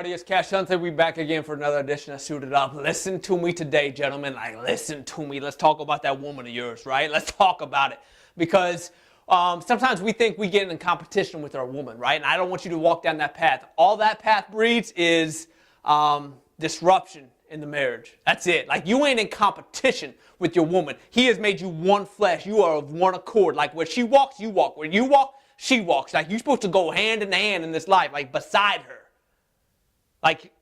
everybody, it's Cash Hunsley. We're back again for another edition of Suited Up. Listen to me today, gentlemen. Like, listen to me. Let's talk about that woman of yours, right? Let's talk about it. Because sometimes we think we get in competition with our woman, right? And I don't want you to walk down that path. All that path breeds is disruption in the marriage. That's it. Like, you ain't in competition with your woman. He has made you one flesh. You are of one accord. Like, where she walks, you walk. Where you walk, she walks. Like, you're supposed to go hand in hand in this life, like beside her. Like,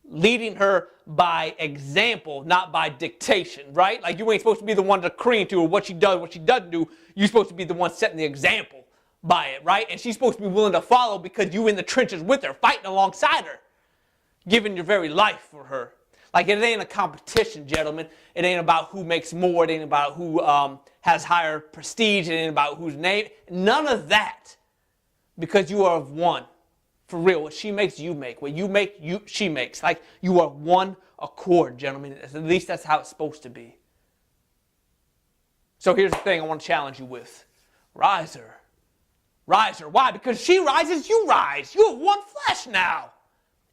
leading her by example, not by dictation, right? Like, you ain't supposed to be the one decreeing to her what she does, what she doesn't do. You're supposed to be the one setting the example by it, right? And she's supposed to be willing to follow because you in the trenches with her, fighting alongside her, giving your very life for her. Like, it ain't a competition, gentlemen. It ain't about who makes more. It ain't about who has higher prestige. It ain't about whose name. None of that. Because you are of one. For real. What she makes, you make. What you make, she makes. Like, you are one accord, gentlemen. At least that's how it's supposed to be. So here's the thing I want to challenge you with. Rise her. Rise her. Why? Because she rises, you rise. You have one flesh now.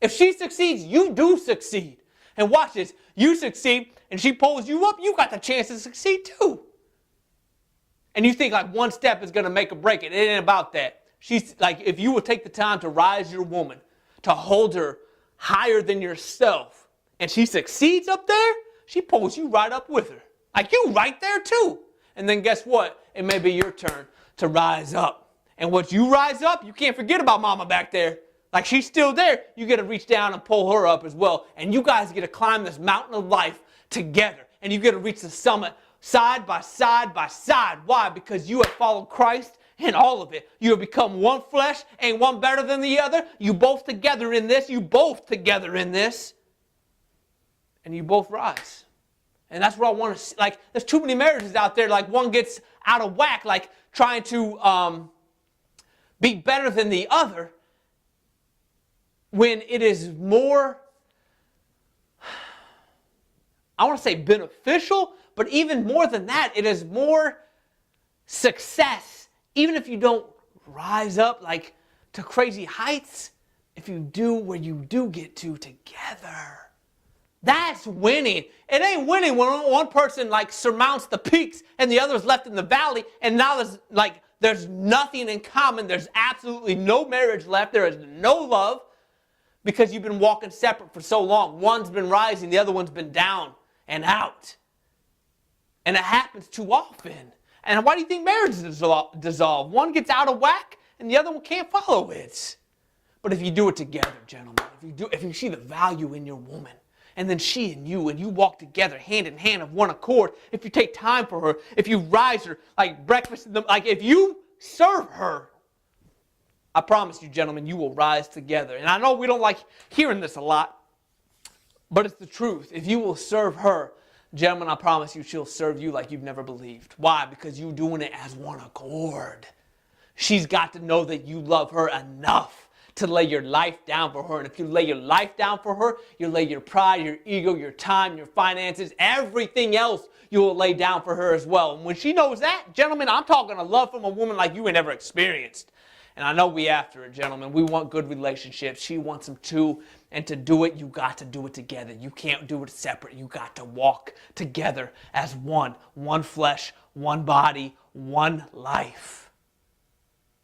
If she succeeds, you do succeed. And watch this. You succeed, and she pulls you up, you got the chance to succeed too. And you think like one step is going to make or break it. It ain't about that. She's like, if you will take the time to rise your woman, to hold her higher than yourself, and she succeeds up there, she pulls you right up with her. Like, you right there too. And then guess what? It may be your turn to rise up. And once you rise up, you can't forget about mama back there. Like, she's still there. You got to reach down and pull her up as well. And you guys get to climb this mountain of life together. And you get to reach the summit side by side by side. Why? Because you have followed Christ in all of it. You have become one flesh. Ain't one better than the other. You both together in this. You both together in this. And you both rise. And that's what I want to see. Like, there's too many marriages out there. Like, one gets out of whack. Like, trying to be better than the other. When it is more, I want to say beneficial, but even more than that, it is more success. Even if you don't rise up like to crazy heights, if you do where you do get to together. That's winning. It ain't winning when one person like surmounts the peaks and the other's left in the valley, and now there's nothing in common. There's absolutely no marriage left. There is no love. Because you've been walking separate for so long. One's been rising, the other one's been down and out. And it happens too often. And why do you think marriages dissolve? One gets out of whack and the other one can't follow it. But if you do it together, gentlemen, if you see the value in your woman, and then she and you walk together hand in hand of one accord, if you take time for her, if you rise her like breakfast, like if you serve her, I promise you, gentlemen, you will rise together. And I know we don't like hearing this a lot, but it's the truth. If you will serve her, gentlemen, I promise you she'll serve you like you've never believed. Why? Because you're doing it as one accord. She's got to know that you love her enough to lay your life down for her. And if you lay your life down for her, you lay your pride, your ego, your time, your finances, everything else you will lay down for her as well. And when she knows that, gentlemen, I'm talking a love from a woman like you ain't ever experienced. And I know we after it, gentlemen. We want good relationships. She wants them too. And to do it, you got to do it together. You can't do it separate. You got to walk together as one. One flesh, one body, one life.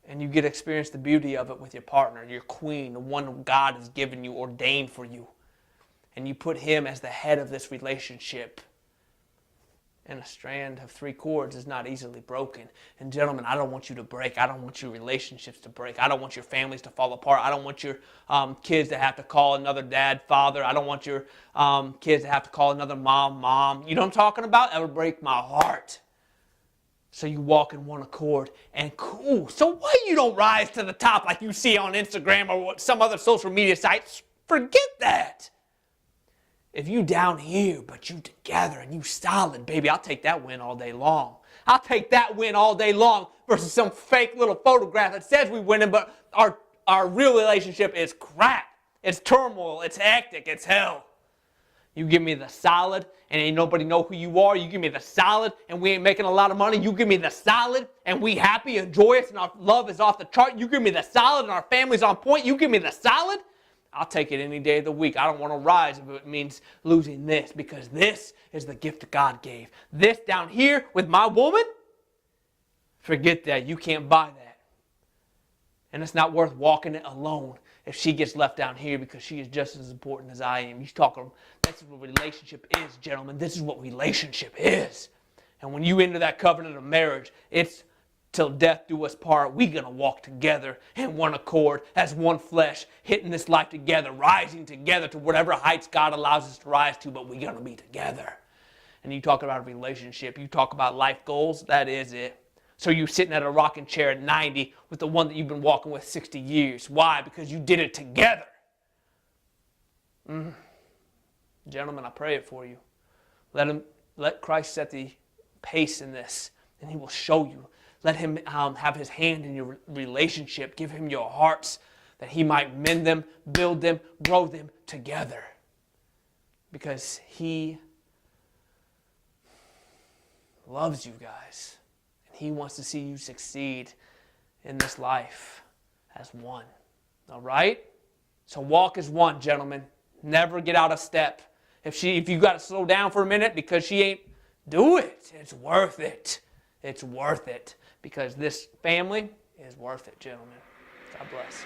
And you get to experience the beauty of it with your partner, your queen, the one God has given you, ordained for you. And you put him as the head of this relationship. And a strand of 3 cords is not easily broken. And gentlemen, I don't want you to break. I don't want your relationships to break. I don't want your families to fall apart. I don't want your kids to have to call another dad father. I don't want your kids to have to call another mom. You know what I'm talking about? That would break my heart. So you walk in one accord and cool. So why you don't rise to the top like you see on Instagram or some other social media sites? Forget that. If you down here, but you together and you solid, baby, I'll take that win all day long. I'll take that win all day long versus some fake little photograph that says we winning, but our real relationship is crap. It's turmoil. It's hectic. It's hell. You give me the solid and ain't nobody know who you are. You give me the solid and we ain't making a lot of money. You give me the solid and we happy and joyous and our love is off the chart. You give me the solid and our family's on point. You give me the solid I'll take it any day of the week. I don't want to rise if it means losing this, because this is the gift that God gave. This down here with my woman, forget that. You can't buy that. And it's not worth walking it alone if she gets left down here, because she is just as important as I am. He's talking, that's what relationship is, gentlemen. This is what relationship is. And when you enter that covenant of marriage, it's till death do us part. We're going to walk together in one accord as one flesh, hitting this life together, rising together to whatever heights God allows us to rise to, but we're going to be together. And you talk about a relationship, you talk about life goals, that is it. So you're sitting at a rocking chair at 90 with the one that you've been walking with 60 years. Why? Because you did it together. Gentlemen, I pray it for you. Let Christ set the pace in this, and he will show you. Let him have his hand in your relationship. Give him your hearts that he might mend them, build them, grow them together. Because he loves you guys. And he wants to see you succeed in this life as one. All right? So walk as one, gentlemen. Never get out of step. If you got to slow down for a minute because she ain't, do it. It's worth it. It's worth it. Because this family is worth it, gentlemen. God bless.